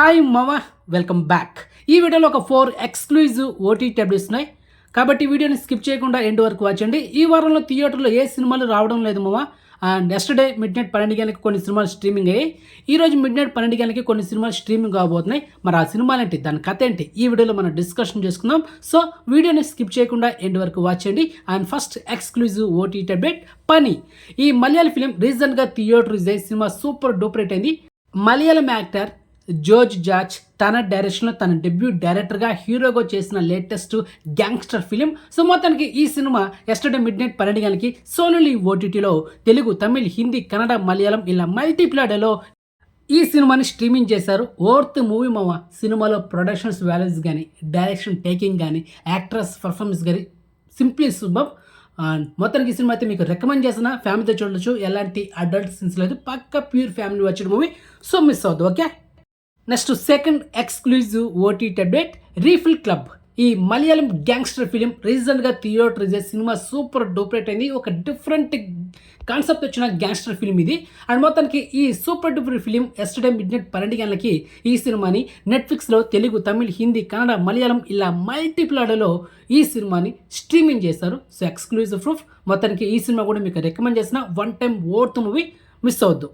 Hi మామ, welcome back. ఈ వీడియోలో ఒక 4 ఎక్స్క్లూజివ్ ఓటీ ట్యాబ్లెట్స్ ఉన్నాయి కాబట్టి వీడియోని స్కిప్ చేయకుండా ఎండ్ వరకు వచ్చండి. ఈ వారంలో థియేటర్లో ఏ సినిమాలు రావడం లేదు మామ. అండ్ ఎస్టర్డే మిడ్ నైట్ 12 గంటలకి కొన్ని సినిమాలు స్ట్రీమింగ్ అయ్యాయి. ఈరోజు మిడ్ నైట్ 12 గంటలకి కొన్ని సినిమాలు స్ట్రీమింగ్ కాబోతున్నాయి. మరి ఆ సినిమాలు ఏంటి, దాని కథ ఏంటి, ఈ వీడియోలో మనం డిస్కషన్ చేసుకుందాం. సో వీడియోని స్కిప్ చేయకుండా ఎండ్ వరకు వచ్చండి. And first exclusive OT tablet పని. ఈ మలయాళ ఫిలిం రీసెంట్గా థియేటర్ రిలీజ్ అయ్యి సినిమా సూపర్ డూపర్ హిట్ అయింది. మలయాళం యాక్టర్ జోర్జ్ జార్జ్ తన డైరెక్షన్లో తన డెబ్యూ డైరెక్టర్గా హీరోగా చేసిన లేటెస్ట్ గ్యాంగ్స్టర్ ఫిలిం. సో మొత్తానికి ఈ సినిమా ఎస్టర్డే మిడ్ నైట్ 12 గంటలకి సోనీ ఓటీటీలో తెలుగు, తమిళ్, హిందీ, కన్నడ, మలయాళం ఇలా మల్టీప్లాడేలో ఈ సినిమాని స్ట్రీమింగ్ చేశారు. ఓర్త్ మూవీ మామ. సినిమాలో ప్రొడక్షన్స్ వాల్యూస్ కానీ, డైరెక్షన్ టేకింగ్ కానీ, యాక్ట్రెస్ పర్ఫార్మెన్స్ కానీ సింప్లీ సూపర్. మొత్తానికి ఈ సినిమా అయితే మీకు రికమెండ్ చేసిన, ఫ్యామిలీతో చూడొచ్చు. ఎలాంటి అడల్ట్ సీన్స్ లేదు, పక్క ప్యూర్ ఫ్యామిలీ వచ్చిన మూవీ. సో మిస్ అవ్వద్దు, okay. Next second exclusive OT tablet refill club. ఈ మలయాళం గ్యాంగ్స్టర్ ఫిలిం రీసెంట్గా థియేటర్ రిలీజ్ సినిమా సూపర్ డూపరేట్ అయింది. ఒక డిఫరెంట్ కాన్సెప్ట్ వచ్చిన గ్యాంగ్స్టర్ ఫిలిం ఇది. అండ్ మొత్తానికి ఈ super duper film yesterday mid night 12 గంటలకి ఈ సినిమాని నెట్ఫ్లిక్స్లో తెలుగు, తమిళ్, హిందీ, కన్నడ, మలయాళం ఇలా మల్టీప్లాడలో ఈ సినిమాని స్ట్రీమింగ్ చేస్తారు. So exclusive proof. మొత్తానికి ఈ సినిమా కూడా మీకు రికమెండ్ చేసిన one time worth movie, miss అవ్వద్దు.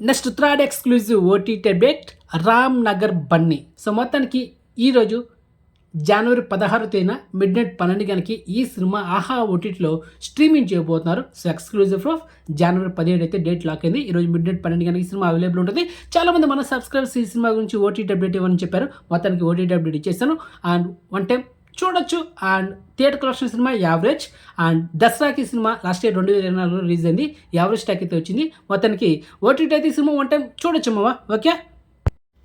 Next third exclusive OT tablet Ram Nagar Bunny. So మొత్తానికి ఈరోజు జనవరి 16 తేదీన మిడ్ నైట్ 12 గంటలకి ఈ సినిమా ఆహా ఓటీటీలో స్ట్రీమింగ్ చేయబోతున్నారు. సో ఎక్స్క్లూజివ్ ఆఫ్ జనవరి 17 అయితే డేట్ లాక్ అయింది. ఈరోజు మిడ్ నైట్ 12 గంటలకి సినిమా అవైలబుల్ ఉంటుంది. చాలామంది మన సబ్స్క్రైబర్స్ ఈ సినిమా గురించి ఓటీ ట్యాబ్లెట్ ఇవ్వని చెప్పారు. మొత్తానికి ఓటీ ట్యాబ్లెట్ ఇచ్చేస్తాను. అండ్ వన్ టైం చూడొచ్చు. And theatre collection cinema average. And దసరాకి సినిమా లాస్ట్ ఇయర్ 2024లో రిలీజ్ అయింది. యావరేజ్ స్టాక్ అయితే వచ్చింది. మొత్తానికి ఓటీటీ అయితే సినిమా వన్ టైం చూడొచ్చు మావా, okay.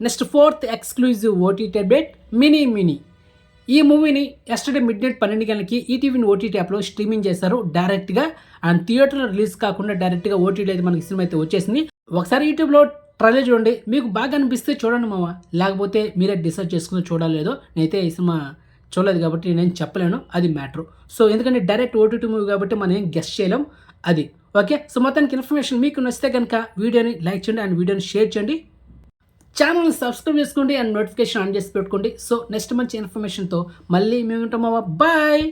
Next fourth exclusive OT tablet mini. ఈ మూవీని ఎస్టర్డే మిడ్ నైట్ 12 గంటలకి ఈటీవీ ఓటీటీ యాప్లో స్ట్రీమింగ్ చేశారు డైరెక్ట్గా. అండ్ థియేటర్లో రిలీజ్ కాకుండా డైరెక్ట్గా ఓటీటీ అయితే మనకి సినిమా అయితే వచ్చేసింది. ఒకసారి యూట్యూబ్లో ట్రైలర్ చూడండి, మీకు బాగా అనిపిస్తే చూడండి మామ, లేకపోతే మీరే డిసైడ్ చేసుకుని చూడలేదో. నేనైతే ఈ సినిమా చూడలేదు కాబట్టి నేను చెప్పలేను, అది మ్యాటర్. సో ఎందుకంటే డైరెక్ట్ ఓటీటీ మూవీ కాబట్టి మనం ఏం గెస్ట్ చేయలేం, అది ఓకే. సో మొత్తానికి ఇన్ఫర్మేషన్ మీకు నచ్చితే కనుక వీడియోని లైక్ చేయండి అండ్ వీడియోని షేర్ చేయండి. ఛానల్ని సబ్స్క్రైబ్ చేసుకోండి అండ్ నోటిఫికేషన్ ఆన్ చేసి పెట్టుకోండి. సో నెక్స్ట్ మంచి ఇన్ఫర్మేషన్తో మళ్ళీ మేము ఉంటాం. బాయ్.